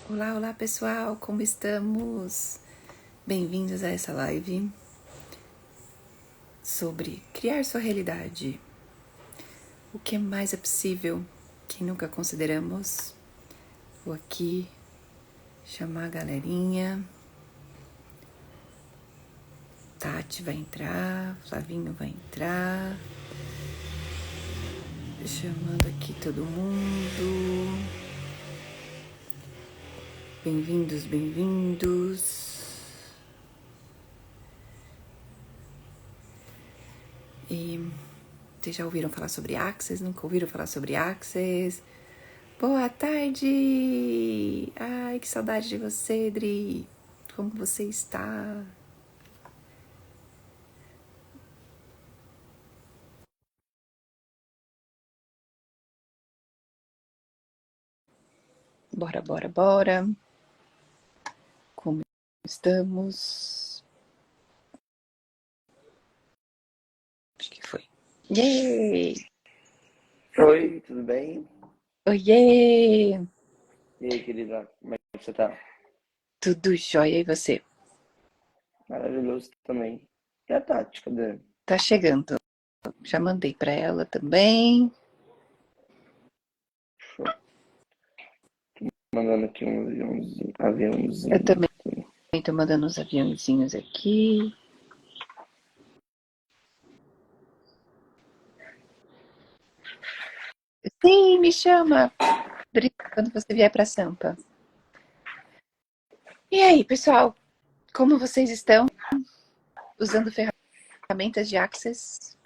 Olá, olá pessoal, como estamos? Bem-vindos a essa live sobre criar sua realidade. O que mais é possível que nunca consideramos? Vou aqui chamar a galerinha. Tati vai entrar, Flavinho vai entrar. Chamando aqui todo mundo. Bem-vindos, bem-vindos. E vocês já ouviram falar sobre Access? Nunca ouviram falar sobre Access? Boa tarde! Ai, que saudade de você, Dri! Como você está? Bora, bora, bora! Como estamos? Acho que foi. Yay! Oi, tudo bem? Oiê! E aí, querida, como é que você tá? Tudo jóia, e você? Maravilhoso também. E a Tati, cadê? Tá chegando. Já mandei pra ela também. Show. Mandando aqui um Eu aviãozinho também aqui. tô mandando uns aviãozinhos aqui. Sim, me chama! Dri, quando você vier pra Sampa. E aí, pessoal? Como vocês estão? Usando ferramentas de Access?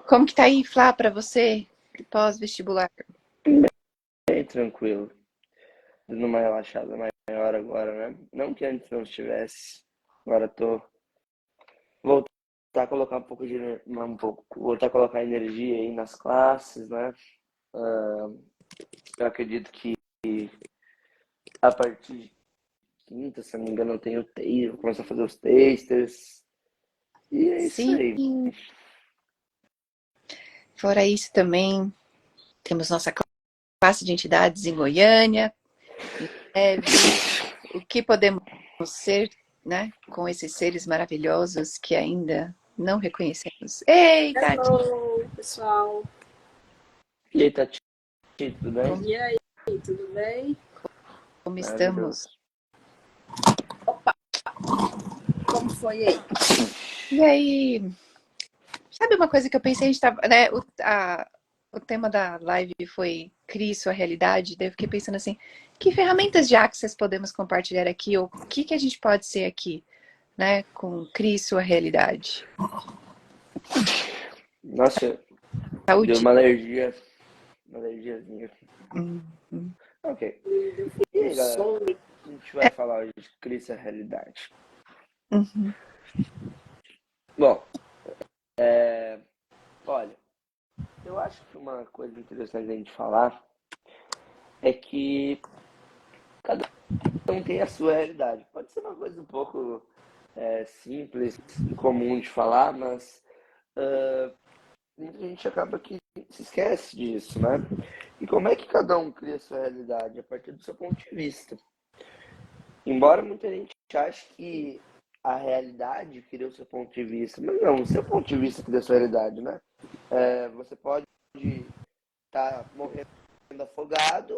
Como que tá aí, Flá, pra você, pós-vestibular? Bem tranquilo. Dando uma relaxada maior agora, né? Não que antes não estivesse. Agora tô. Voltar a colocar um pouco de. Um pouco. Voltar a colocar energia aí nas classes, né? Eu acredito que a partir de quinta, se não me engano, eu tenho TI, vou começar a fazer os tasters. E é isso Sim, aí. fora isso também, temos nossa classe de entidades em Goiânia, em breve. O que podemos ser, né, com esses seres maravilhosos que ainda não reconhecemos? Ei, Tati, Hello, pessoal. E aí, Tati, tudo bem? como, E aí, tudo bem? como estamos? Maravilhoso. Opa, como foi aí? E aí, sabe uma coisa que eu pensei, a gente tava, né, o tema da live foi Crie Sua Realidade, daí eu fiquei pensando assim, que ferramentas de Access podemos compartilhar aqui, ou o que a gente pode ser aqui, né, com Crie Sua Realidade? Nossa, deu Saúde? uma alergiazinha. Hum. Ok. Eu E fico com aí, galera, sono. a gente vai falar hoje de crise à realidade. Uhum. Bom, olha, eu acho que uma coisa interessante da gente falar é que cada um tem a sua realidade. Pode ser uma coisa um pouco simples e comum de falar, mas muita gente acaba que se esquece disso, né? E como é que cada um cria a sua realidade? A partir do seu ponto de vista. Embora muita gente ache que a realidade cria o seu ponto de vista, mas não, o seu ponto de vista cria a sua realidade, né? Você pode estar morrendo afogado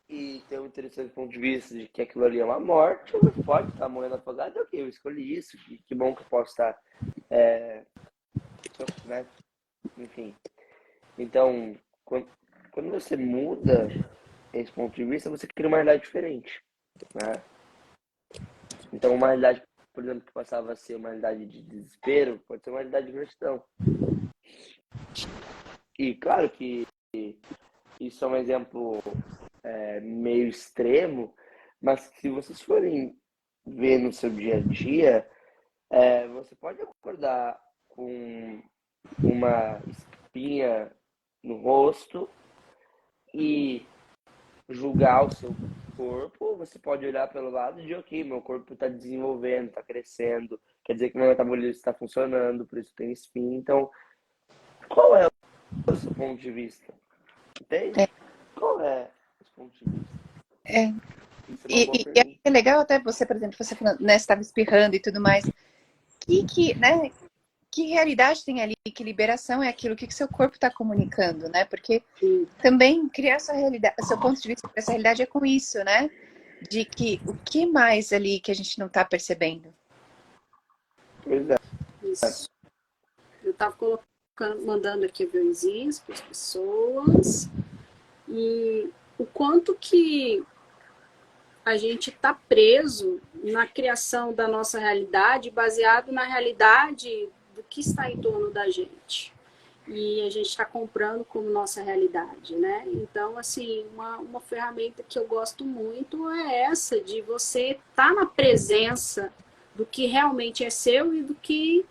e ter um interessante ponto de vista de que aquilo ali é uma morte, ou você pode estar morrendo afogado, ok, eu escolhi isso, que bom que eu posso estar, né? Enfim. Então, quando você muda esse ponto de vista, você cria uma realidade diferente, né? Então, uma realidade, por exemplo, que passava a ser uma realidade de desespero, pode ser uma realidade de gratidão. E claro que isso é um exemplo meio extremo, mas se vocês forem ver no seu dia a dia, você pode acordar com uma espinha no rosto e julgar o seu corpo, você pode olhar pelo lado de, ok, meu corpo está desenvolvendo, está crescendo, quer dizer que meu metabolismo está funcionando, por isso tem espinha. Então, qual é o seu ponto de vista? É, Entende? Qual é esse ponto de vista? É. Isso é uma boa E pergunta. é legal até você, por exemplo, você falando, né, estava espirrando e tudo mais. Né, que realidade tem ali? Que liberação é aquilo? O que seu corpo está comunicando, né? Porque também criar sua realidade, seu ponto de vista para essa realidade é com isso, né? De que o que mais ali que a gente não está percebendo? Pois é. Isso. Eu estava colocando, mandando aqui aviãozinhos para as pessoas e o quanto que a gente está preso na criação da nossa realidade, baseado na realidade do que está em torno da gente. E a gente está comprando como nossa realidade, né? Então, assim, uma ferramenta que eu gosto muito é essa, de você estar na presença do que realmente é seu e do que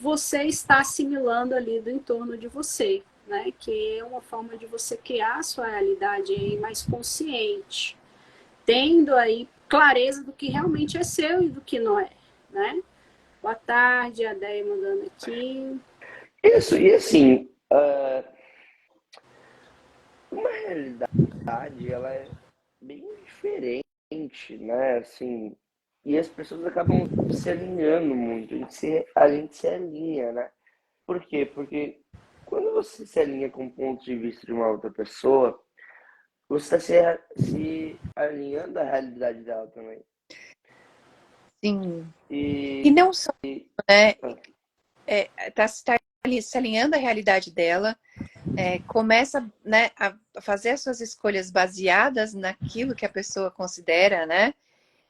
você está assimilando ali do entorno de você, né? Que é uma forma de você criar a sua realidade aí mais consciente, tendo aí clareza do que realmente é seu e do que não é, né? Boa tarde, a Déia mandando aqui. Isso, e assim, uma realidade, ela é bem diferente, né? Assim, e as pessoas acabam se alinhando muito, a gente se alinha, né? Por quê? Porque quando você se alinha com o ponto de vista de uma outra pessoa, você está se alinhando à realidade dela também. Sim. E E, não só, né? ah, Tá se alinhando à realidade dela, começa, né, a fazer as suas escolhas baseadas naquilo que a pessoa considera, né?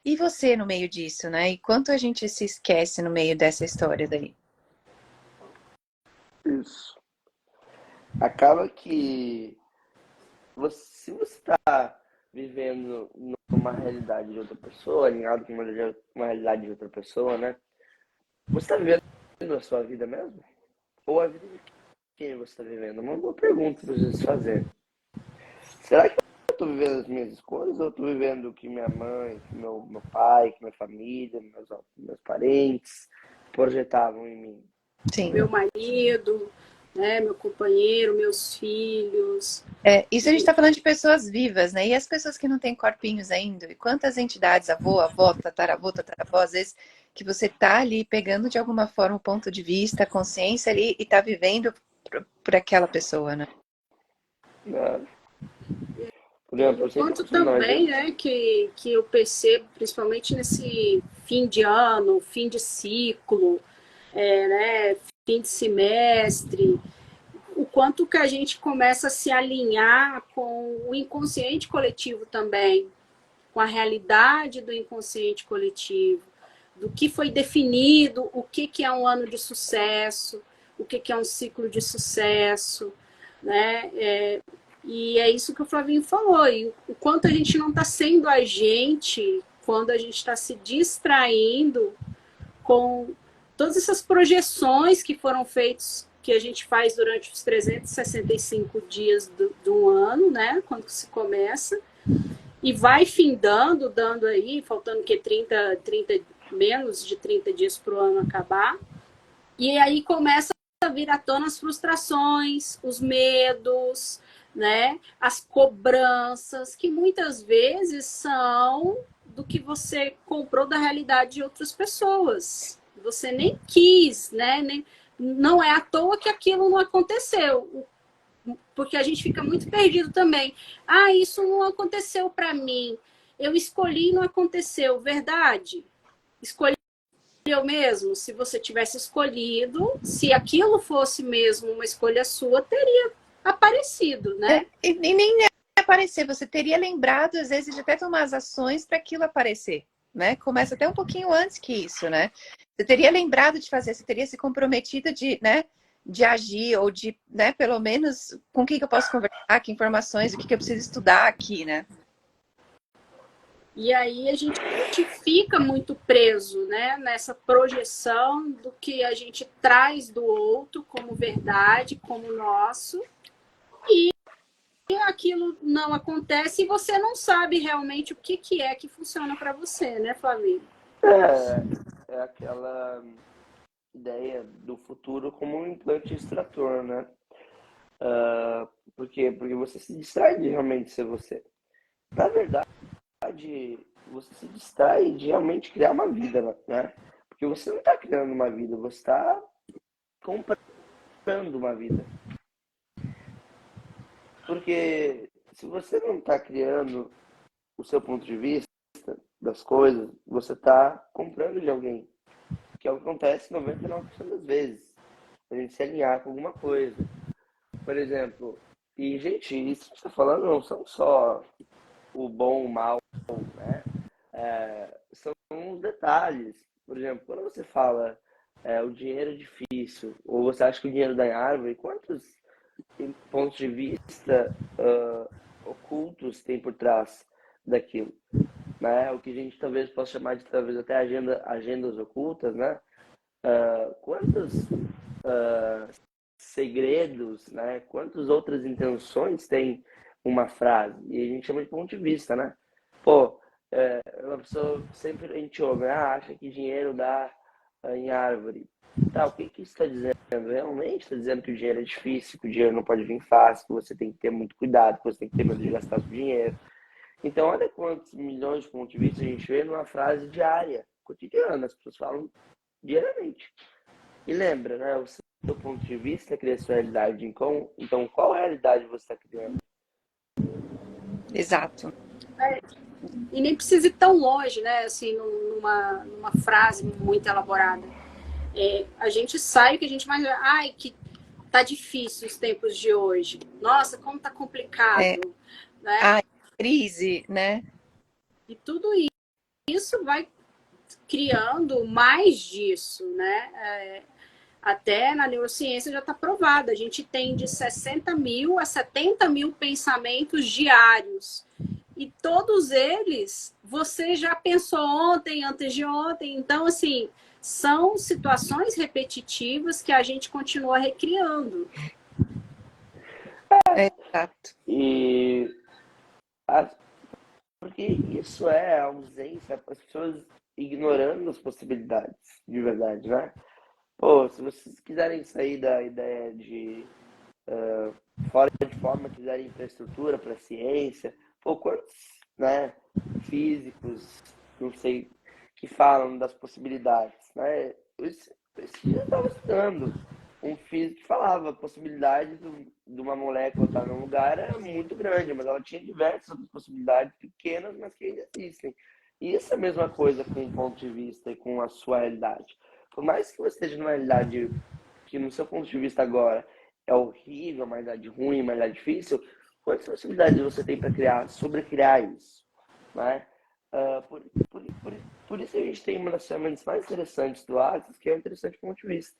E você no meio disso, né? E quanto a gente se esquece no meio dessa história daí? isso. Acaba que se você está vivendo numa realidade de outra pessoa, alinhado com uma realidade de outra pessoa, né? Você está vivendo a sua vida mesmo? Ou a vida de quem você está vivendo? É uma boa pergunta para vocês fazerem. Será que eu estou vivendo as minhas escolhas ou eu estou vivendo o que minha mãe, que meu pai, que minha família, meus parentes projetavam em mim? Sim. Meu marido, né, meu companheiro, meus filhos. Isso a gente está falando de pessoas vivas, né? E as pessoas que não têm corpinhos ainda? E quantas entidades, avô, tataravó, às vezes, que você está ali pegando de alguma forma o ponto de vista, a consciência ali e está vivendo por aquela pessoa, né? Né? Por E exemplo, o eu sempre quanto costumo dar um também, exemplo. né, que eu percebo, principalmente nesse fim de ano, fim de ciclo, né, fim de semestre, o quanto que a gente começa a se alinhar com o inconsciente coletivo também, com a realidade do inconsciente coletivo, do que foi definido, o que é um ano de sucesso, o que é um ciclo de sucesso, né? E é isso que o Flavinho falou, e o quanto a gente não está sendo a gente quando a gente está se distraindo com todas essas projeções que foram feitas, que a gente faz durante os 365 dias do ano, né? Quando se começa, e vai findando, dando aí, faltando que 30 menos de 30 dias para o ano acabar. E aí começa a vir à tona as frustrações, os medos, né? As cobranças, que muitas vezes são do que você comprou da realidade de outras pessoas. Você nem quis, né? Não é à toa que aquilo não aconteceu. Porque a gente fica muito perdido também. Ah, isso não aconteceu para mim. Eu escolhi e não aconteceu. Verdade? Escolheu mesmo? Se você tivesse escolhido, se aquilo fosse mesmo uma escolha sua, teria aparecido, né? E nem aparecer, você teria lembrado, às vezes, de até tomar as ações para aquilo aparecer, né? Começa até um pouquinho antes que isso, né? Você teria lembrado de fazer, você teria se comprometido de, né, de agir, ou de, né, pelo menos, com quem que eu posso conversar, que informações, o que eu preciso estudar aqui, né? E aí a gente fica muito preso, né, nessa projeção do que a gente traz do outro como verdade, como nosso, e aquilo não acontece e você não sabe realmente o que é que funciona para você, né, Flavinho? É aquela ideia do futuro como um implante extrator, né? Por quê? Porque você se distrai de realmente ser você. Na verdade, você se distrai de realmente criar uma vida, né? Porque você não está criando uma vida, você está comprando uma vida. Porque se você não está criando o seu ponto de vista das coisas, você está comprando de alguém. Que é o que acontece 99% das vezes. A gente se alinhar com alguma coisa. Por exemplo, e gente, isso que você está falando não são só o bom, o mal, né? São os detalhes. Por exemplo, quando você fala o dinheiro é difícil, ou você acha que o dinheiro dá em árvore, quantos pontos de vista ocultos tem por trás daquilo? Né? O que a gente talvez possa chamar de talvez até agendas ocultas, né? Quantos segredos, né? Quantas outras intenções tem uma frase? E a gente chama de ponto de vista, né? Pô, uma pessoa sempre a gente ouve, acha que dinheiro dá em árvore. Tá, o que isso está dizendo? Realmente está dizendo que o dinheiro é difícil, que o dinheiro não pode vir fácil, que você tem que ter muito cuidado, que você tem que ter medo de gastar seu dinheiro. Então, olha quantos milhões de pontos de vista a gente vê numa frase diária, cotidiana, as pessoas falam diariamente. E lembra, né? O seu ponto de vista cria a sua realidade. Então, qual realidade você está criando? Exato. E nem precisa ir tão longe, né? Assim, numa frase muito elaborada. A gente sai o que a gente mais... Ai, que tá difícil os tempos de hoje. Nossa, como tá complicado. Né? A crise, né? E tudo isso vai criando mais disso, né? Até na neurociência já está provado. A gente tem de 60 mil a 70 mil pensamentos diários. E todos eles você já pensou ontem, antes de ontem. Então, assim, são situações repetitivas que a gente continua recriando. Exato. E porque isso é a ausência, as pessoas ignorando as possibilidades, de verdade, né? Pô, se vocês quiserem sair da ideia de fora de forma, quiserem infraestrutura para ciência, pô, quantos, né, físicos, não sei, que falam das possibilidades, né? Esse dia eu estava estudando um físico que falava a possibilidade de uma molécula estar num lugar era muito grande, mas ela tinha diversas outras possibilidades pequenas, mas que ainda existem. E isso é a mesma coisa com o ponto de vista e com a sua realidade. Por mais que você esteja numa realidade que, no seu ponto de vista agora, é horrível, uma realidade ruim, uma realidade difícil, quantas possibilidades você tem para criar, sobrecriar isso? Né? Por isso a gente tem uma das ferramentas mais interessantes do Axis, que é o interessante ponto de vista.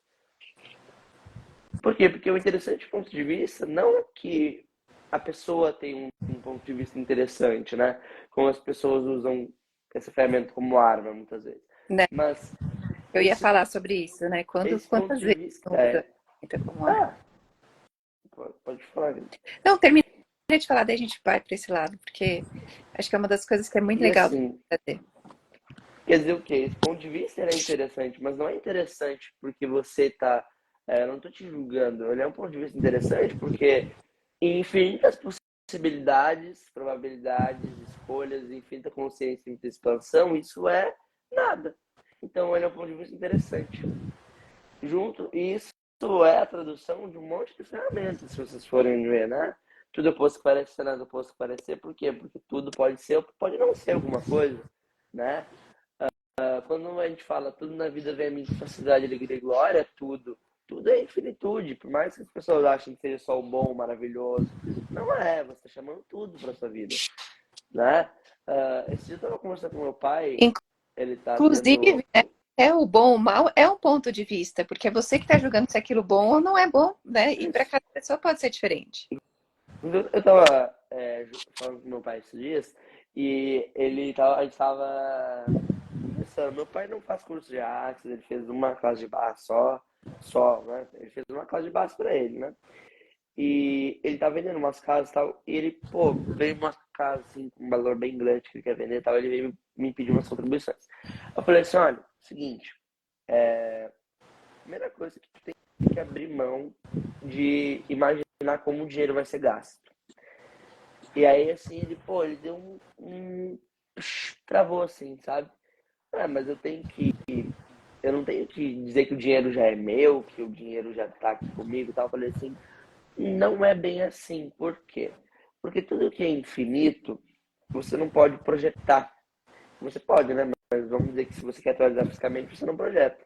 Por quê? Porque o interessante ponto de vista não é que a pessoa tem um ponto de vista interessante, né? Como as pessoas usam essa ferramenta como arma, muitas vezes. Né? Mas eu ia falar sobre isso, né? Esse ponto Quantas de vezes vista usa como arma? pode falar. Não, termina de falar, daí a gente vai para esse lado, porque acho que é uma das coisas que é muito E legal assim, fazer. quer dizer o quê? Esse ponto de vista é interessante, mas não é interessante porque você tá. Eu não estou te julgando. Ele é um ponto de vista interessante porque infinitas possibilidades, probabilidades, escolhas, infinita consciência, infinita expansão, isso é nada. Então ele é um ponto de vista interessante. Isso é a tradução de um monte de ferramentas, se vocês forem ver, né? Tudo oposto que parece ser nada oposto que parecer, por quê? Porque tudo pode ser ou pode não ser alguma coisa, né? Quando a gente fala tudo na vida vem a mim com facilidade, alegria e glória, tudo é infinitude, por mais que as pessoas achem que seja só o bom, o maravilhoso, não é, você está chamando tudo para sua vida, né? Esse dia eu estava conversando com meu pai, ele tá Inclusive, tendo... é o bom ou o mal é um ponto de vista, porque é você que está julgando se aquilo bom ou não é bom, né? E para cada pessoa pode ser diferente. Eu tava falando com meu pai esses dias e a gente tava conversando. Meu pai não faz curso de artes, ele fez uma classe de barra só, né? Ele fez uma classe de barra pra ele, né? E ele tá vendendo umas casas e tal, e ele, pô, veio uma casa assim, com um valor bem grande que ele quer vender e tal, ele veio me pedir umas contribuições. Eu falei assim, olha, seguinte, primeira coisa que tu tem que abrir mão de imaginar como o dinheiro vai ser gasto. E aí, assim, ele deu um travou assim, sabe? Ah, mas eu não tenho que dizer que o dinheiro já é meu, que o dinheiro já tá aqui comigo e tal. Eu falei assim, não é bem assim. Por quê? Porque tudo que é infinito, você não pode projetar. Você pode, né? Mas vamos dizer que se você quer atualizar fisicamente, você não projeta.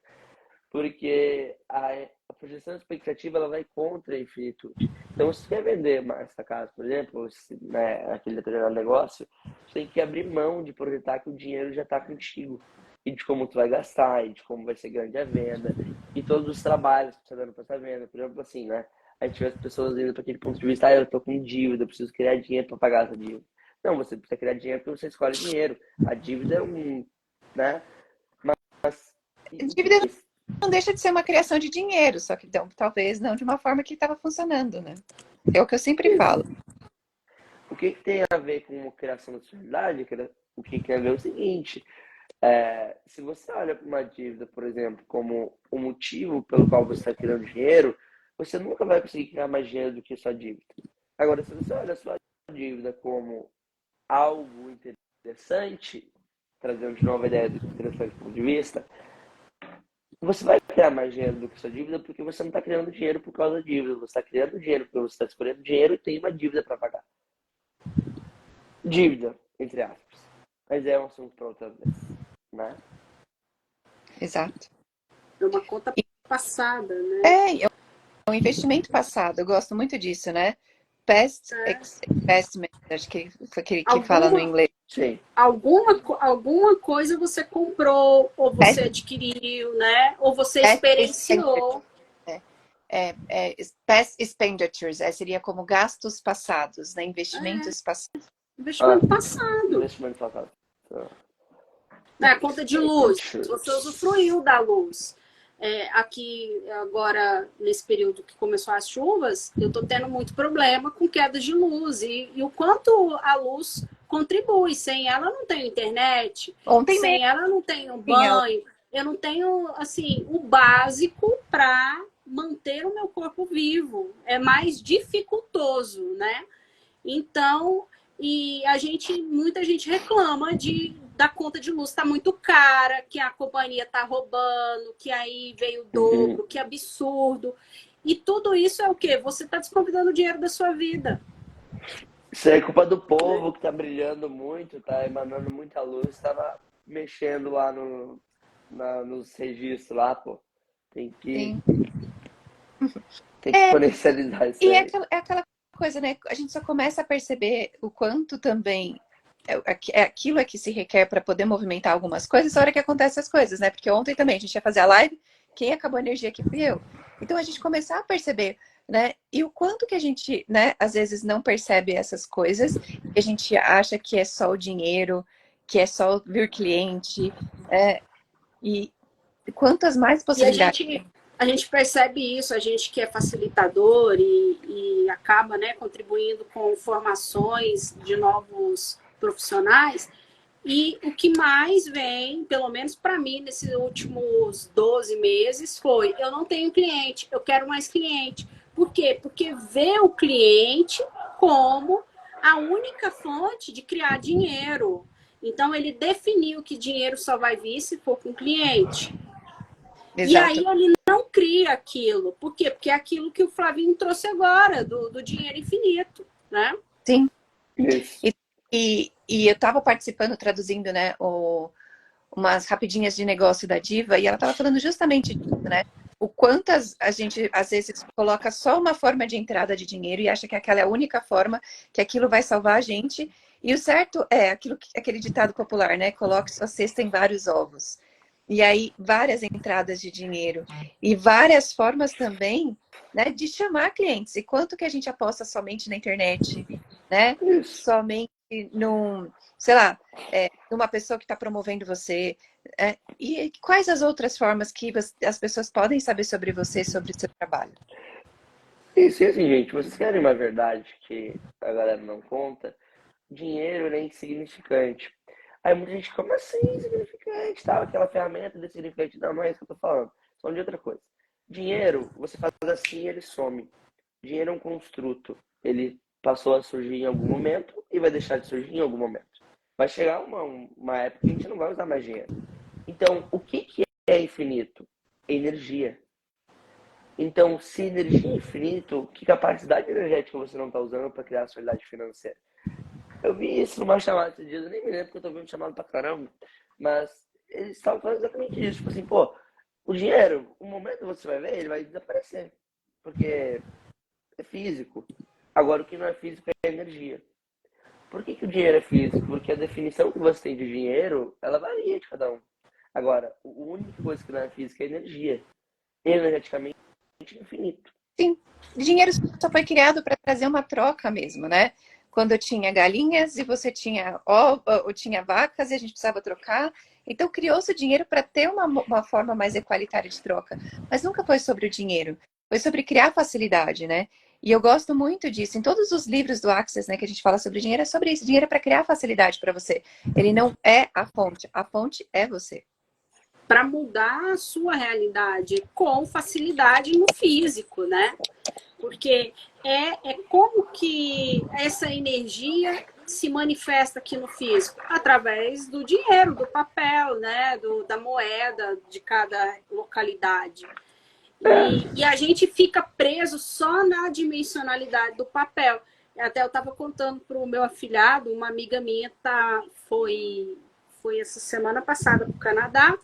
Porque a projeção expectativa ela vai contra a infinitude. Então, se você quer vender mais essa casa, por exemplo, se, né, aquele determinado negócio, você tem que abrir mão de projetar que o dinheiro já está contigo. E de como tu vai gastar, e de como vai ser grande a venda, e todos os trabalhos que você está dando para essa venda. Por exemplo, assim, né? A gente vê as pessoas indo para aquele ponto de vista, eu tô com dívida, eu preciso criar dinheiro para pagar essa dívida. Não, você precisa criar dinheiro porque você escolhe dinheiro. A dívida é um, né? Mas o que Dívida que não deixa de ser uma criação de dinheiro, só que então, talvez não de uma forma que estava funcionando, né? É o que eu sempre isso? falo. O que que tem a ver com a criação da sua realidade? O que tem a ver é o seguinte, se você olha para uma dívida, por exemplo, como o motivo pelo qual você está criando dinheiro, você nunca vai conseguir criar mais dinheiro do que sua dívida. Agora, se você olha a sua dívida como algo interessante, trazendo de novo a ideia do interessante ponto de vista, você vai criar mais dinheiro do que sua dívida porque você não está criando dinheiro por causa da dívida. Você está criando dinheiro porque você está escolhendo dinheiro e tem uma dívida para pagar. Dívida, entre aspas. Mas é um assunto para outra vez, né? Exato. É uma conta passada, né? É um investimento passado. Eu gosto muito disso, né? Past investment, acho que foi aquele que fala no Alguma, inglês. Sim. alguma coisa você comprou, ou você Past, adquiriu, né? Ou você past expenditure. experienciou. Past expenditures, seria como gastos passados, né? É, Investimentos passados. investimento passado. Investimento passado. Né? A conta de luz. Você usufruiu da luz. Aqui, agora, nesse período que começou as chuvas, eu estou tendo muito problema com queda de luz. E o quanto a luz contribui. Sem ela, eu não tenho internet. Ontem mesmo Sem ela, eu não tenho tinha. banho. Eu não tenho, assim, o básico para manter o meu corpo vivo. É mais dificultoso, né? Então, muita gente reclama da conta de luz tá muito cara, que a companhia tá roubando, que aí veio o Uhum. dobro, que absurdo. E tudo isso é o quê? Você tá desconvidando o dinheiro da sua vida. Isso é culpa do povo que tá brilhando muito, tá emanando muita luz, estava mexendo lá nos registros lá, pô. Tem que, Sim. tem que exponencializar isso E aí. é aquela coisa, né? A gente só começa a perceber o quanto também aquilo é que se requer para poder movimentar algumas coisas na hora que acontecem as coisas, né? Porque ontem também a gente ia fazer a live, quem acabou a energia aqui fui eu. Então a gente começar a perceber, né? E o quanto que a gente, né, às vezes não percebe essas coisas, e a gente acha que é só o dinheiro, que é só vir cliente, e quantas mais E possibilidades. a gente percebe isso, a gente que é facilitador e acaba, né, contribuindo com formações de novos profissionais. E o que mais vem, pelo menos para mim, nesses últimos 12 meses, foi: eu não tenho cliente, eu quero mais cliente. Por quê? Porque vê o cliente como a única fonte de criar dinheiro. Então, ele definiu que dinheiro só vai vir se for com cliente. E aí Exato. ele não cria aquilo. Por quê? Porque é aquilo que o Flavinho trouxe agora, do dinheiro infinito, né? Sim. Isso. E eu estava participando, traduzindo, né, umas rapidinhas de negócio da Diva, e ela estava falando justamente disso, né? O quantas a gente, às vezes, coloca só uma forma de entrada de dinheiro e acha que aquela é a única forma, que aquilo vai salvar a gente. E o certo é aquele ditado popular, né? Coloque sua cesta em vários ovos. E aí, várias entradas de dinheiro. E várias formas também, né, de chamar clientes. E quanto que a gente aposta somente na internet, né? Isso. Somente num, sei lá, numa pessoa que está promovendo você. E quais as outras formas que as pessoas podem saber sobre você, sobre o seu trabalho? Isso, e assim, gente, vocês querem uma verdade que a galera não conta? Dinheiro ele é insignificante. Aí muita gente, como assim insignificante? Tal, aquela ferramenta de insignificante. Não, não é isso que eu tô falando. Tô falando de outra coisa. Dinheiro, você faz assim, ele some. Dinheiro é um construto. Ele passou a surgir em algum momento e vai deixar de surgir em algum momento. vai chegar uma época que a gente não vai usar mais dinheiro. Então, o que é infinito? Energia. Então, se energia é infinito, que capacidade energética você não está usando para criar a sua realidade financeira? Eu vi isso numa chamada esses dias, eu nem me lembro porque eu tô vendo chamada pra caramba, mas eles estavam falando exatamente isso. Tipo assim, pô, o dinheiro, um momento você vai ver, ele vai desaparecer. Porque é físico. Agora, o que não é físico é energia. Por que o dinheiro é físico? Porque a definição que você tem de dinheiro, ela varia de cada um. Agora, a única coisa que não é física é energia. Energeticamente é infinito. Sim, dinheiro só foi criado para trazer uma troca mesmo, né? Quando eu tinha galinhas e você tinha ou tinha vacas e a gente precisava trocar. Então criou-se o dinheiro para ter uma forma mais equalitária de troca. Mas nunca foi sobre o dinheiro. Foi sobre criar facilidade, né? E eu gosto muito disso. Em todos os livros do Access, né, que a gente fala sobre dinheiro, é sobre isso. Dinheiro é para criar facilidade para você. Ele não é a fonte é você. Para mudar a sua realidade com facilidade no físico, né? Porque é como que essa energia se manifesta aqui no físico? Através do dinheiro, do papel, né? Da moeda de cada localidade. E a gente fica preso só na dimensionalidade do papel. Até eu estava contando para o meu afilhado, uma amiga minha foi essa semana passada para o Canadá,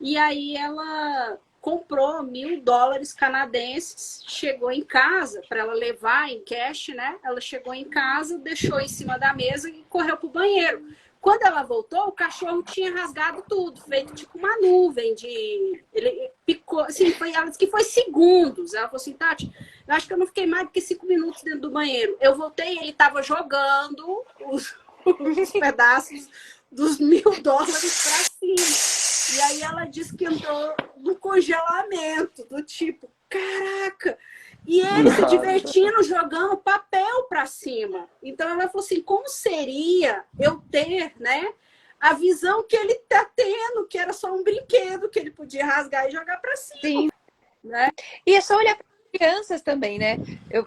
e aí ela comprou $1.000 canadenses, chegou em casa para ela levar em cash, né? Ela chegou em casa, deixou em cima da mesa e correu pro banheiro. Quando ela voltou, o cachorro tinha rasgado tudo, feito tipo uma nuvem de... Ele picou, assim, ela disse que foi segundos. Ela falou assim, Tati, eu acho que eu não fiquei mais do que 5 minutos dentro do banheiro. Eu voltei e ele estava jogando os pedaços dos $1.000 para cima. E aí ela disse que entrou no congelamento, do tipo, caraca! E ele se divertindo, jogando papel para cima. Então ela falou assim, como seria eu ter, né, a visão que ele tá tendo, que era só um brinquedo que ele podia rasgar e jogar para cima. Sim. Né? E é só olhar para crianças também, né?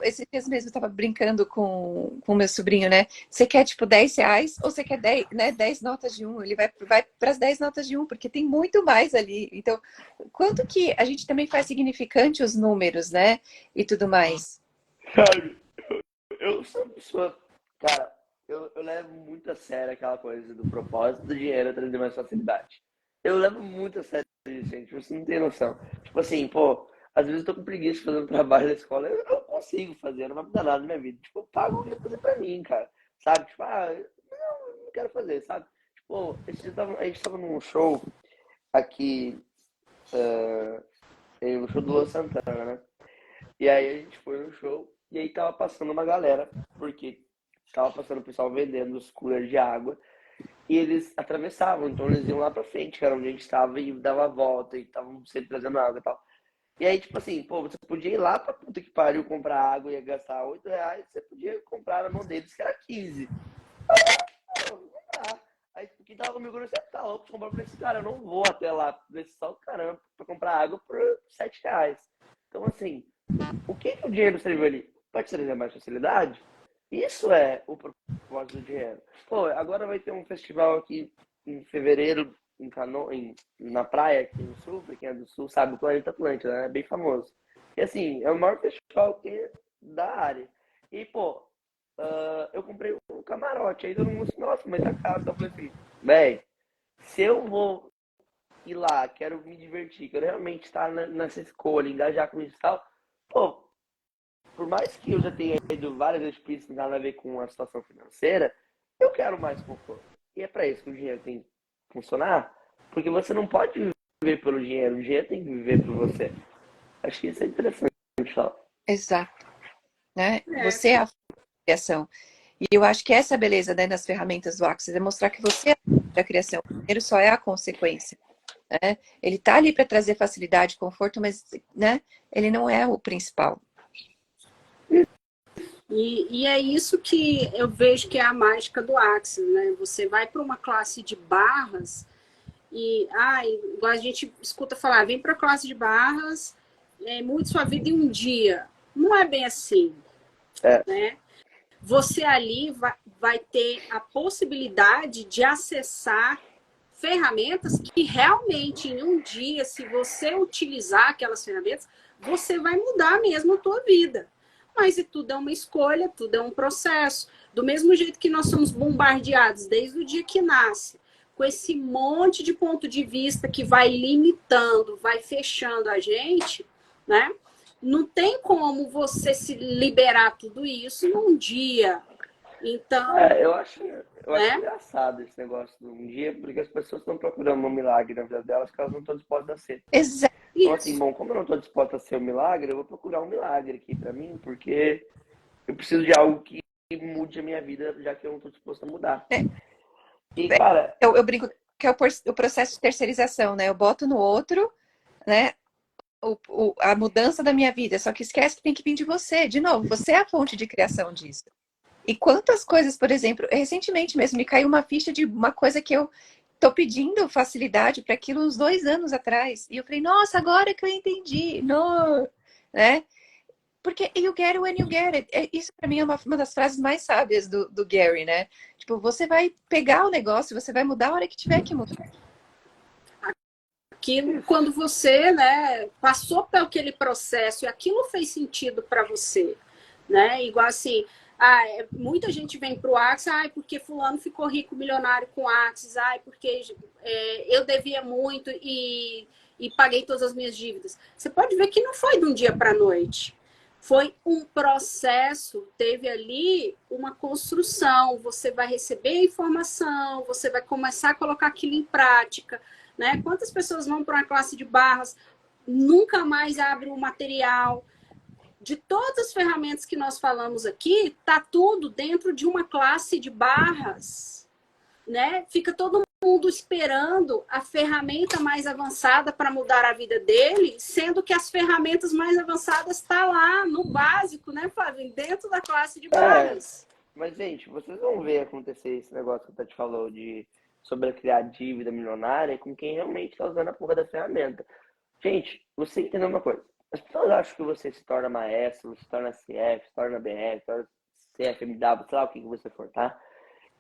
Esses dias mesmo eu estava brincando com o meu sobrinho, né? Você quer tipo R$10 ou você quer 10 notas de um? Ele vai para as 10 notas de um, porque tem muito mais ali. Então, quanto que a gente também faz significante os números, né? E tudo mais. Sabe, eu sou uma pessoa. Cara, eu levo muito a sério aquela coisa do propósito do dinheiro trazer mais facilidade. Eu levo muito a sério isso, gente. Você não tem noção. Tipo assim, pô, às vezes eu tô com preguiça de fazer um trabalho da escola. Eu consigo fazer, não vai mudar nada na minha vida. Tipo, eu pago alguém pra fazer pra mim, cara. Sabe? Tipo, não quero fazer, sabe? Tipo, a gente tava num show aqui, no show do Luan Santana, né? E aí a gente foi no show e aí tava passando uma galera, porque tava passando o pessoal vendendo os coolers de água e eles atravessavam, então eles iam lá pra frente, que era onde a gente tava, e dava a volta e estavam sempre trazendo água e tal. E aí, tipo assim, pô, você podia ir lá pra puta que pariu comprar água e ia gastar R$8, você podia comprar na mão deles, que era 15. Pô, não dá. Aí quem tava comigo, você tá louco de comprar pra esse cara, eu não vou até lá, nesse só caramba, pra comprar água por R$7. Então, assim, o que o dinheiro serviu ali? Pode trazer mais facilidade? Isso é o propósito do dinheiro. Pô, agora vai ter um festival aqui em fevereiro na praia aqui no sul, pra quem é do sul sabe, o Planeta Atlântida, né? É bem famoso. E assim, é o maior festival que da área. E, pô, eu comprei um camarote, aí todo mundo disse, nossa, mas tá caro. Então eu falei assim, véi, se eu vou ir lá, quero me divertir, quero realmente estar nessa escolha, engajar com isso e tal, pô, por mais que eu já tenha ido várias vezes por isso, nada a ver com a situação financeira, eu quero mais conforto. E é para isso que o dinheiro tem que funcionar, porque você não pode viver pelo dinheiro, o dinheiro tem que viver por você. Acho que isso é interessante, pessoal. Exato. Né? Você é a criação. E eu acho que essa é a beleza, né, das ferramentas do Access, é mostrar que você é a criação. O dinheiro só é a consequência. Né? Ele está ali para trazer facilidade, conforto, mas, né, ele não é o principal. E é isso que eu vejo que é a mágica do Access, né? Você vai para uma classe de barras e, igual a gente escuta falar, vem para a classe de barras, mude sua vida em um dia. Não é bem assim, né? você ali vai ter a possibilidade de acessar ferramentas que realmente em um dia, se você utilizar aquelas ferramentas, você vai mudar mesmo a tua vida. Mas tudo é uma escolha, tudo é um processo. Do mesmo jeito que nós somos bombardeados desde o dia que nasce, com esse monte de ponto de vista que vai limitando, vai fechando a gente, né? Não tem como você se liberar tudo isso num dia. Então, eu acho né? engraçado esse negócio de um dia, porque as pessoas estão procurando um milagre na vida delas que elas não estão dispostas a ser. Exato. Então, assim, bom, como eu não estou disposta a ser um milagre, eu vou procurar um milagre aqui para mim, porque eu preciso de algo que mude a minha vida, já que eu não estou disposto a mudar. E, cara... Eu brinco que é o processo de terceirização, né? Eu boto no outro, né? A mudança da minha vida, só que esquece que tem que vir de você. De novo, você é a fonte de criação disso. E quantas coisas, por exemplo, recentemente mesmo me caiu uma ficha de uma coisa que eu tô pedindo facilidade para aquilo uns 2 anos atrás. E eu falei, nossa, agora que eu entendi. No, né? Porque you get it when you get it. Isso para mim é uma das frases mais sábias do Gary, né? Tipo, você vai pegar o negócio, você vai mudar a hora que tiver que mudar. Aquilo, quando você, né, passou por aquele processo e aquilo fez sentido para você, né? Igual assim, muita gente vem pro Axis, porque fulano ficou rico, milionário com Axis, porque eu devia muito e paguei todas as minhas dívidas. Você pode ver que não foi de um dia para a noite. Foi um processo, teve ali uma construção, você vai receber informação, você vai começar a colocar aquilo em prática, né? Quantas pessoas vão para uma classe de barras, nunca mais abrem o material? De todas as ferramentas que nós falamos aqui, tá tudo dentro de uma classe de barras, né? Fica todo mundo esperando a ferramenta mais avançada para mudar a vida dele, sendo que as ferramentas mais avançadas tá lá no básico, né, Flávio? Dentro da classe de barras. Mas, gente, vocês vão ver acontecer esse negócio que o Tati falou de sobre criar dívida milionária com quem realmente está usando a porra da ferramenta. Gente, você entendeu uma coisa. As pessoas acham que você se torna maestro, se torna CF, se torna BF, se torna CFMW, sei lá o que você for, tá?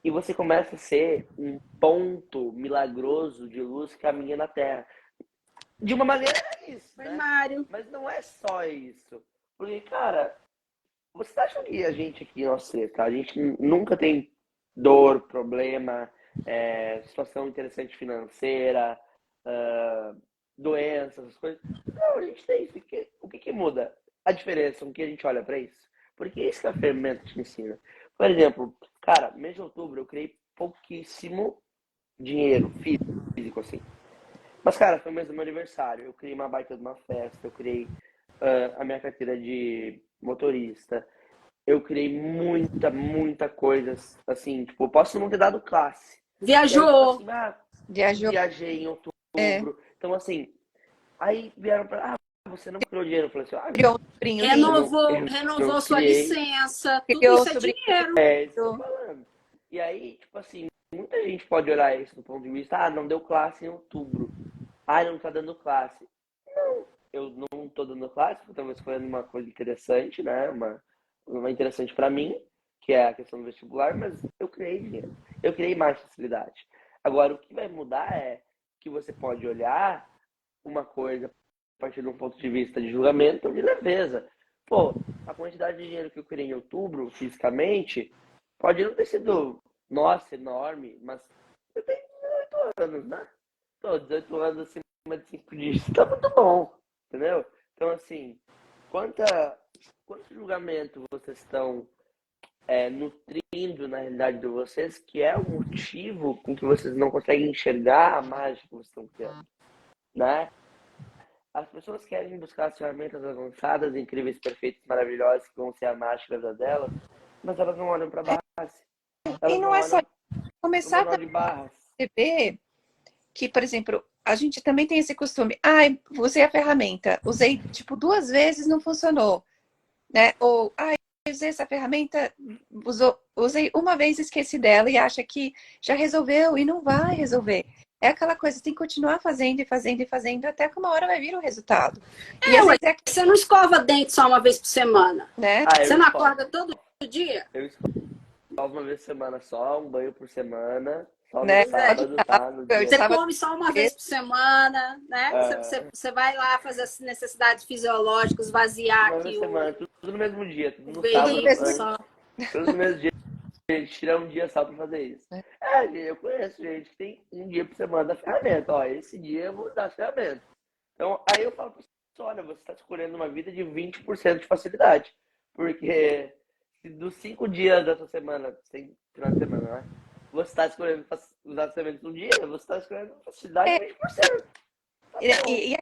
E você começa a ser um ponto milagroso de luz que caminha na Terra. De uma maneira é isso, né? Mas não é só isso. Porque, cara, vocês acham que a gente aqui, nós três, tá? A gente nunca tem dor, problema, situação interessante financeira, doenças, essas coisas. Não, a gente tem isso. O que muda? A diferença com que a gente olha pra isso. Porque isso que a ferramenta te ensina. Por exemplo, cara, mês de outubro eu criei pouquíssimo dinheiro físico, assim. Mas, cara, foi o mês do meu aniversário. Eu criei uma baita de uma festa, eu criei a minha carteira de motorista. Eu criei muita coisa, assim, tipo, eu posso não ter dado classe. Viajou. Aí, assim, viajei em outubro. Então, assim, aí vieram pra... você não criou dinheiro. Eu falei assim, renovou sua licença. Tudo isso é dinheiro. Isso que eu tô falando. E aí, tipo assim, muita gente pode olhar isso do ponto de vista, não deu classe em outubro. Não tá dando classe. Não, eu não tô dando classe, porque eu tava escolhendo uma coisa interessante, né? Uma interessante pra mim, que é a questão do vestibular, mas eu criei dinheiro. Eu criei mais facilidade. Agora, o que vai mudar é que você pode olhar uma coisa a partir de um ponto de vista de julgamento ou de leveza. Pô, a quantidade de dinheiro que eu criei em outubro, fisicamente, pode não ter sido, nossa, enorme, mas eu tenho 18 anos, né? Tô 18 anos acima de 5 dígitos, tá muito bom, entendeu? Então, assim, quanto julgamento vocês estão nutrindo na realidade de vocês, que é o motivo com que vocês não conseguem enxergar a mágica que vocês estão criando, né? As pessoas querem buscar as ferramentas avançadas, incríveis, perfeitas, maravilhosas, que vão ser a mágica delas, mas elas não olham para a base. E não é só começar a perceber que, por exemplo, a gente também tem esse costume. Usei a ferramenta, usei tipo 2 vezes, não funcionou, né? Ou usei essa ferramenta, usei uma vez, esqueci dela e acha que já resolveu e não vai resolver. É aquela coisa, você tem que continuar fazendo até que uma hora vai vir o resultado. Você não escova dente só uma vez por semana, né? Você não acorda todo dia? Eu escovo uma vez por semana só, um banho por semana, só no Né? Pois é. sábado, tá? No Eu dia. Você estava come só uma vez por semana, né? É, Você vai lá fazer as necessidades fisiológicas, vaziar uma vez aqui por semana, tudo no mesmo dia, tudo o no tudo sábado, veículo mesmo. só. tudo no mesmo dia. A gente tira um dia só pra fazer isso. Né? É, eu conheço gente que tem um dia por semana da ferramenta. Ó, esse dia eu vou dar a ferramenta. Então, aí eu falo pra você, olha, você está escolhendo uma vida de 20% de facilidade. Porque se dos 5 dias da sua semana, sem final de semana, né? Você está escolhendo usar as ferramentas um dia, você está escolhendo facilidade de 20%. Tá bom. E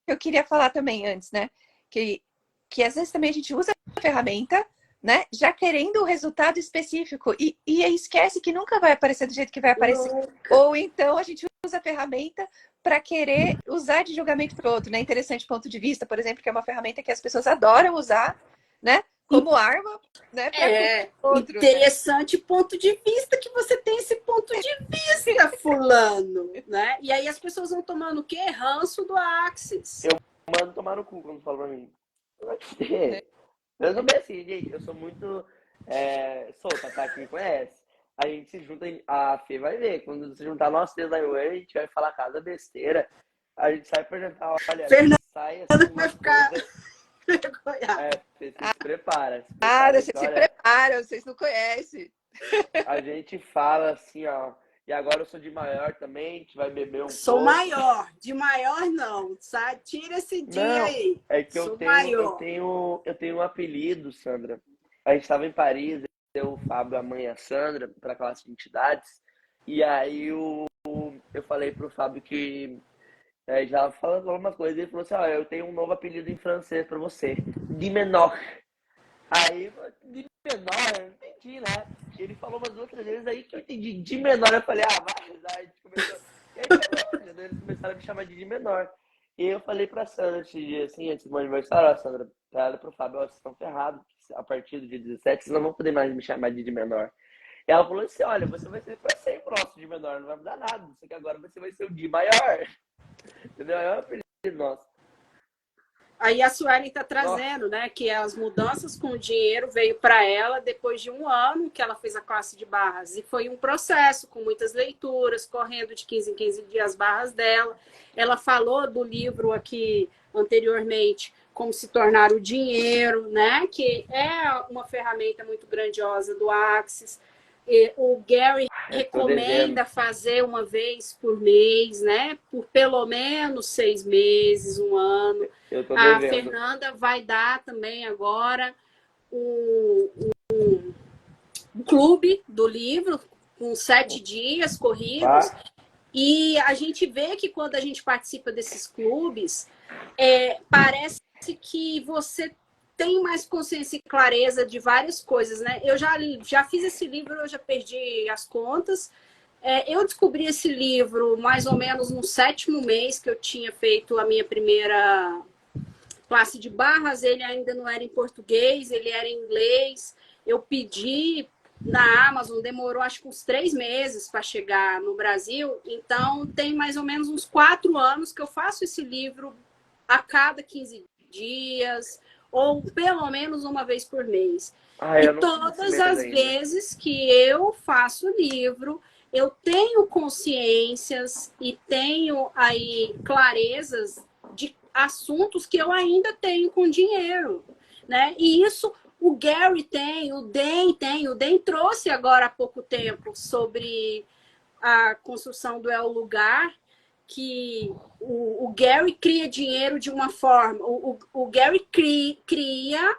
eu queria falar também antes, né? Que, que às vezes também a gente usa a ferramenta, né? Já querendo o resultado específico e esquece que nunca vai aparecer do jeito que vai aparecer. Nunca. Ou então a gente usa a ferramenta para querer usar de julgamento para o outro, né? Interessante ponto de vista, por exemplo, que é uma ferramenta que as pessoas adoram usar, né? Como arma, né? Para É o outro, né? interessante ponto de vista que você tem esse ponto de vista, fulano, né? E aí as pessoas vão tomando o quê? Ranço do Axis. Mando tomar no cu quando fala pra mim. Vai ter. Eu sou bem assim, gente. Eu sou muito solta, tá? Quem me conhece. A gente se junta, a Fê vai ver. Quando se juntar nós três aí hoje, a gente vai falar cada besteira. A gente sai pra jantar, olha, Fernanda sai assim vai umas ficar coisas. vergonhada. Fê, se prepara, se Ah, prepara. você Que, se olha, prepara, vocês não conhecem. a gente fala assim, ó. E agora eu sou de maior também, a gente vai beber um Sou pouco. maior, de maior não, sabe? Tira esse dia Não, aí. é que Sou maior. eu tenho um apelido, Sandra. A gente estava em Paris, eu, o Fábio, a mãe e a Sandra, para a classe de entidades. E aí eu falei pro Fábio que já falando alguma coisa, ele falou assim, ó, eu tenho um novo apelido em francês para você, de menor. Aí, de menor, eu não entendi, né? Ele falou umas outras vezes aí que eu entendi. De menor, eu falei, ah, vai, a gente começou. E aí pegou, entendeu? Eles começaram a me chamar de menor. E eu falei pra Sandra esse dia, assim, antes do meu aniversário, ó, Sandra, pra ela e pro Fábio, ó, vocês estão ferrados. A partir do dia 17, vocês não vão poder mais me chamar de menor. E ela falou assim, olha, você vai ser pra sempre nosso de menor, não vai mudar nada. Só que agora você vai ser o de maior. Entendeu? É um apelido nosso. Aí a Suelen está Nossa, trazendo, né, que as mudanças com o dinheiro veio para ela depois de um ano que ela fez a classe de barras. E foi um processo com muitas leituras, correndo de 15 em 15 dias as barras dela. Ela falou do livro aqui anteriormente, Como se tornar o dinheiro, né, que é uma ferramenta muito grandiosa do Axis. E o Gary eu tô devendo. recomenda fazer uma vez por mês, né? Por pelo menos 6 meses, um ano. Eu tô A devendo. Fernanda vai dar também agora um, um clube do livro com 7 dias corridos. Tá? E a gente vê que quando a gente participa desses clubes, parece que você tem mais consciência e clareza de várias coisas, né? Eu já fiz esse livro, eu já perdi as contas. Eu descobri esse livro mais ou menos no 7º mês que eu tinha feito a minha primeira classe de barras. Ele ainda não era em português, ele era em inglês. Eu pedi na Amazon, demorou acho que uns 3 meses para chegar no Brasil. Então, tem mais ou menos uns 4 anos que eu faço esse livro a cada 15 dias, ou pelo menos uma vez por mês. Ah, E eu não fiz esse todas mês as ainda. vezes que eu faço o livro, eu tenho consciências e tenho aí clarezas de assuntos que eu ainda tenho com dinheiro, né? E isso o Gary tem, o Den trouxe agora há pouco tempo sobre a construção do El Lugar, que o Gary cria dinheiro de uma forma, o Gary cria,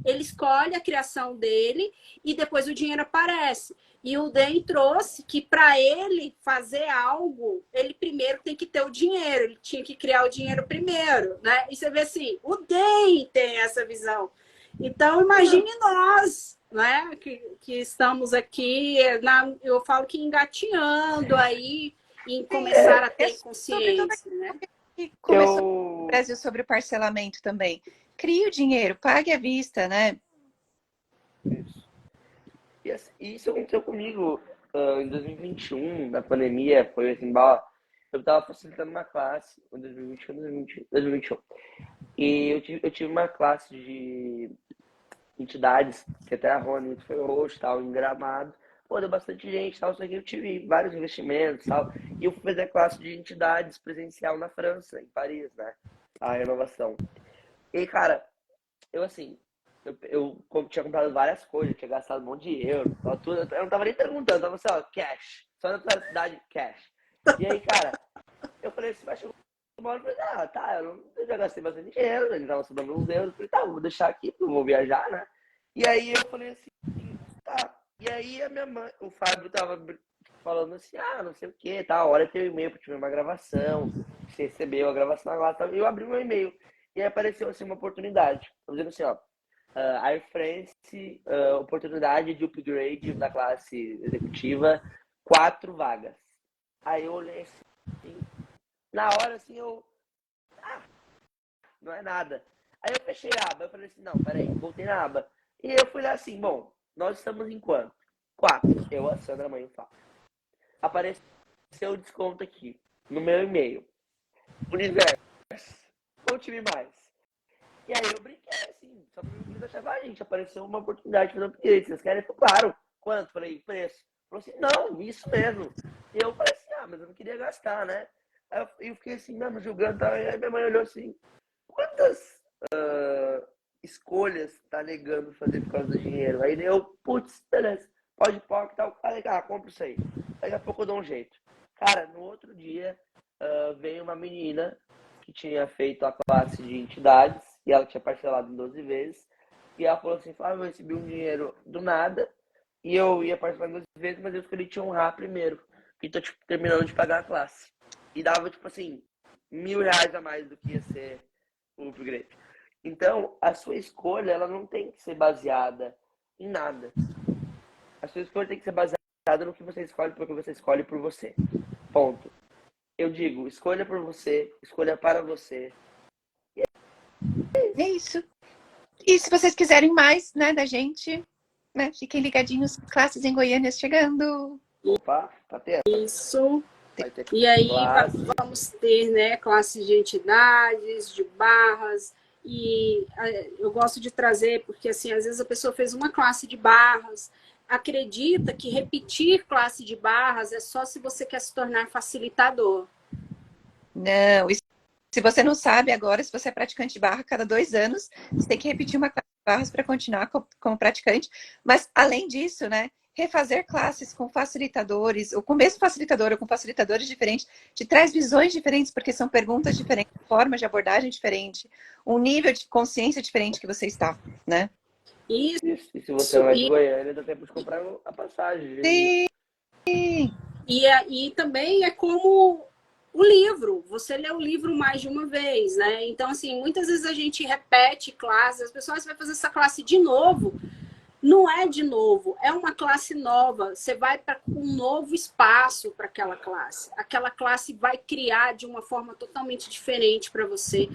ele escolhe a criação dele e depois o dinheiro aparece. E o Den trouxe que para ele fazer algo, ele primeiro tem que ter o dinheiro, ele tinha que criar o dinheiro primeiro, né? E você vê assim, o Den tem essa visão. Então, imagine nós, né, que estamos aqui, eu falo que engateando aí, em começar a ter Sobretudo consciência, né? que começou no Eu. Brasil sobre parcelamento também. Crie o dinheiro, pague à vista, né? Isso. Isso aconteceu comigo em 2021, na pandemia. Foi assim, eu estava facilitando uma classe em 2021, 2021. E eu tive uma classe entidades, que até a Rony foi host, tal, em Gramado. Pô, deu bastante gente, tal, só que eu tive vários investimentos, tal. E eu fui fazer a classe de entidades presencial na França, em Paris, né? A renovação. E, cara, eu assim, eu tinha comprado várias coisas, tinha gastado um monte de euro, tal, tudo. Eu não tava nem perguntando, eu tava assim, ó, cash. Só na cidade, cash. E aí, cara, eu falei assim, mas chegou uma hora, eu falei, ah, tá, eu já gastei bastante dinheiro, ele tava sobrando uns euros. Eu falei, tá, vou deixar aqui, porque eu vou viajar, né? E aí eu falei assim, tá. E aí a minha mãe, o Fábio tava falando assim, ah, não sei o que, tá, olha teu e-mail pra te ver uma gravação, você recebeu a gravação lá, tá? Eu abri meu e-mail, e aí apareceu assim uma oportunidade. Tô dizendo assim, ó, Air France, oportunidade de upgrade da classe executiva, 4 vagas. Aí eu olhei assim, na hora assim não é nada. Aí eu fechei a aba, eu falei assim, não, peraí, voltei na aba. E eu fui lá assim, bom, nós estamos em quanto? 4. Eu, a Sandra, a mãe e o Fábio. Apareceu o desconto aqui, no meu e-mail. Universo, conte-me mais. E aí eu brinquei assim, só pra me deixar, gente, apareceu uma oportunidade de fazer um upgrade. Vocês querem? Eu falei, claro. Quanto? Falei, preço. Falou assim, não, isso mesmo. E eu falei assim, mas eu não queria gastar, né? Aí eu fiquei assim, mesmo julgando, tá? Aí minha mãe olhou assim, quantas escolhas tá negando fazer por causa do dinheiro? Aí eu, putz, beleza, pode pôr, tal. Ah, legal, compra isso aí. Daqui a pouco eu dou um jeito. Cara, no outro dia, veio uma menina que tinha feito a classe de entidades e ela tinha parcelado em 12 vezes. E ela falou assim, eu recebi um dinheiro do nada e eu ia parcelar em 12 vezes, mas eu escolhi te honrar primeiro. E tô, tipo, terminando de pagar a classe. E dava, tipo assim, R$ 1.000 a mais do que ia ser o upgrade. Então, a sua escolha, ela não tem que ser baseada em nada. A sua escolha tem que ser baseada no que você escolhe, porque você escolhe por você. Ponto. Eu digo, escolha por você, escolha para você. É isso. E se vocês quiserem mais, né, da gente, né, fiquem ligadinhos, classes em Goiânia chegando. Opa, tá tendo. Isso. Vai ter E aí classe. vamos ter, né, classes de entidades, de barras, e eu gosto de trazer, porque assim, às vezes a pessoa fez uma classe de barras, acredita que repetir classe de barras é só se você quer se tornar facilitador. Não, se você não sabe agora, se você é praticante de barra, cada 2 anos, você tem que repetir uma classe de barras para continuar como praticante. Mas, além disso, né, refazer classes com facilitadores, ou com o mesmo facilitador, ou com facilitadores diferentes, te traz visões diferentes, porque são perguntas diferentes, formas de abordagem diferente, um nível de consciência diferente que você está, né? Isso, E se você não é de Goiânia, dá tempo de comprar a passagem. Sim. E também é como o livro, você lê o livro mais de uma vez, né? Então, assim, muitas vezes a gente repete classes, as pessoas vão fazer essa classe de novo. Não é de novo, é uma classe nova. Você vai para um novo espaço para aquela classe. Aquela classe vai criar de uma forma totalmente diferente para você.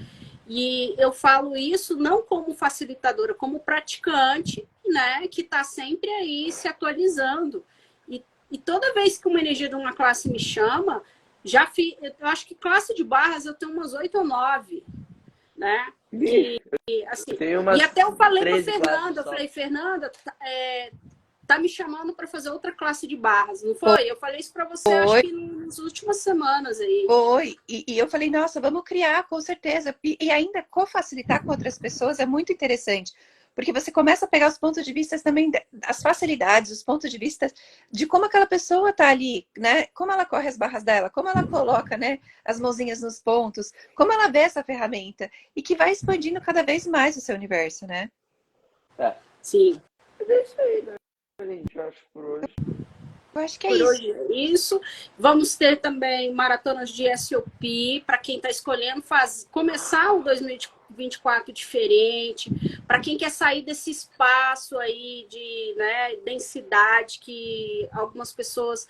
E eu falo isso não como facilitadora, como praticante, né? Que está sempre aí se atualizando. E toda vez que uma energia de uma classe me chama, eu acho que classe de barras eu tenho umas 8 ou 9, né? Assim, e até eu falei para Fernanda, eu falei, Fernanda, tá me chamando para fazer outra classe de barras, não foi? Eu falei isso para você, acho que nas últimas semanas aí. Foi, e eu falei, nossa, vamos criar, com certeza. E ainda co-facilitar com outras pessoas é muito interessante. Porque você começa a pegar os pontos de vista também, as facilidades, os pontos de vista de como aquela pessoa tá ali, né? Como ela corre as barras dela, como ela coloca, né, as mãozinhas nos pontos, como ela vê essa ferramenta. E que vai expandindo cada vez mais o seu universo, né? Sim. Mas é isso aí, né, gente? Eu acho por hoje. Eu acho que é por isso. Hoje é isso. Vamos ter também maratonas de SOP para quem está escolhendo começar o 2024 diferente, para quem quer sair desse espaço aí de, né, densidade que algumas pessoas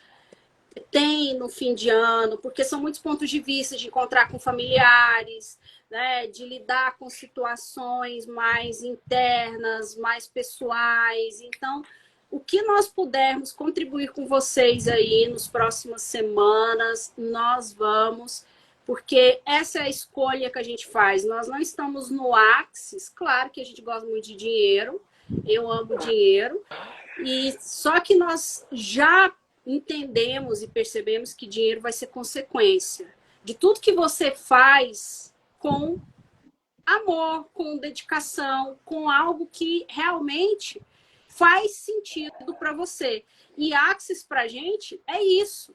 têm no fim de ano, porque são muitos pontos de vista de encontrar com familiares, né, de lidar com situações mais internas, mais pessoais. Então, o que nós pudermos contribuir com vocês aí nas próximas semanas, nós vamos, porque essa é a escolha que a gente faz. Nós não estamos no Axis, claro que a gente gosta muito de dinheiro, eu amo dinheiro. E só que nós já entendemos e percebemos que dinheiro vai ser consequência de tudo que você faz com amor, com dedicação, com algo que realmente faz sentido para você. E Axis para a gente é isso.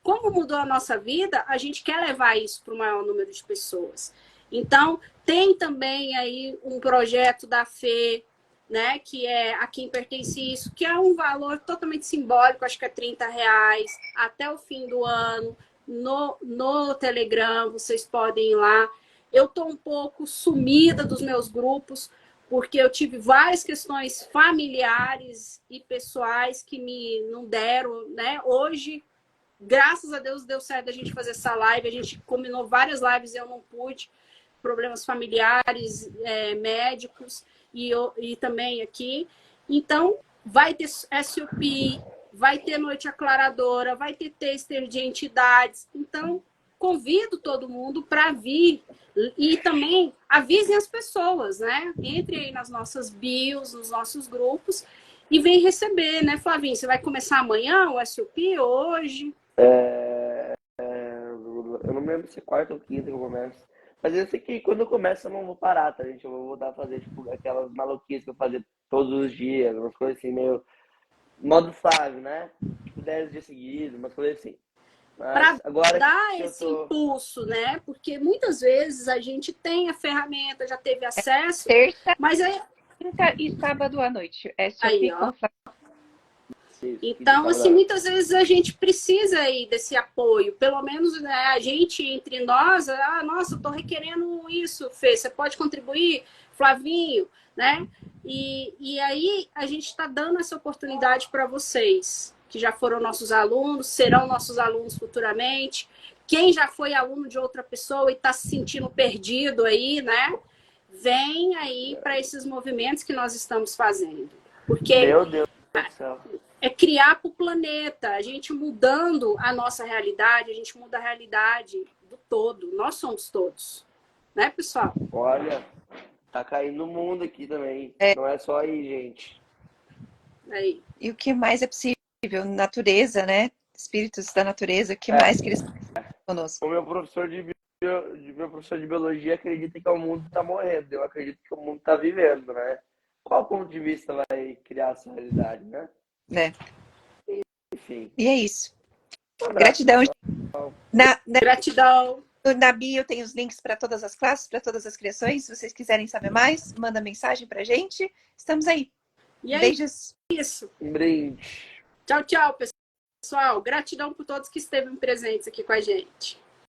Como mudou a nossa vida, a gente quer levar isso para o maior número de pessoas. Então, tem também aí um projeto da Fê, né, que é A Quem Pertence Isso, que é um valor totalmente simbólico, acho que é R$ 30, até o fim do ano, no Telegram, vocês podem ir lá. Eu estou um pouco sumida dos meus grupos, porque eu tive várias questões familiares e pessoais que me não deram, né? Hoje, graças a Deus, deu certo a gente fazer essa live, a gente combinou várias lives e eu não pude, problemas familiares, médicos, e também aqui. Então, vai ter SUP, vai ter noite aclaradora, vai ter tester de entidades. Então, convido todo mundo para vir e também avisem as pessoas, né? Entre aí nas nossas bios, nos nossos grupos e vem receber, né, Flavinho? Você vai começar amanhã o SUP, hoje? Eu não me lembro se é quarta ou quinta que eu começo. Mas eu sei que quando eu começo eu não vou parar, tá, gente? Eu vou voltar a fazer, tipo, aquelas maluquices que eu fazia todos os dias, umas coisas assim, meio modo Flávio, né? Tipo, 10 dias seguidos, umas coisas assim. Para Mas agora dar que eu esse tô... impulso, né? Porque muitas vezes a gente tem a ferramenta, já teve acesso, Terça, mas aí, quinta e sábado à noite. aí SOP ó. com Isso, quinta, Então, assim, sábado. muitas vezes a gente precisa aí desse apoio. Pelo menos, né, a gente entre nós, nossa, eu tô requerendo isso, Fê, você pode contribuir? Flavinho, né? E aí a gente está dando essa oportunidade para vocês, que já foram nossos alunos, serão nossos alunos futuramente. Quem já foi aluno de outra pessoa e está se sentindo perdido aí, né? Vem aí para esses movimentos que nós estamos fazendo. Porque Meu Deus do céu. é criar para o planeta. A gente mudando a nossa realidade, a gente muda a realidade do todo. Nós somos todos. Né, pessoal? Olha, tá caindo o mundo aqui também. Não é só aí, gente. Aí. E o que mais é possível? Natureza, né? Espíritos da natureza, o que mais que eles fazem conosco? O meu professor de biologia acredita que o mundo está morrendo. Eu acredito que o mundo está vivendo, né? Qual ponto de vista vai criar essa realidade, né? Né? Enfim. E é isso. Um abraço, Gratidão. pessoal. Gratidão. Na bio tem os links para todas as classes, para todas as criações. Se vocês quiserem saber mais, manda mensagem para a gente. Estamos aí. E é Beijos. isso. Um brinde. Tchau, tchau, pessoal. Gratidão por todos que esteve presentes aqui com a gente.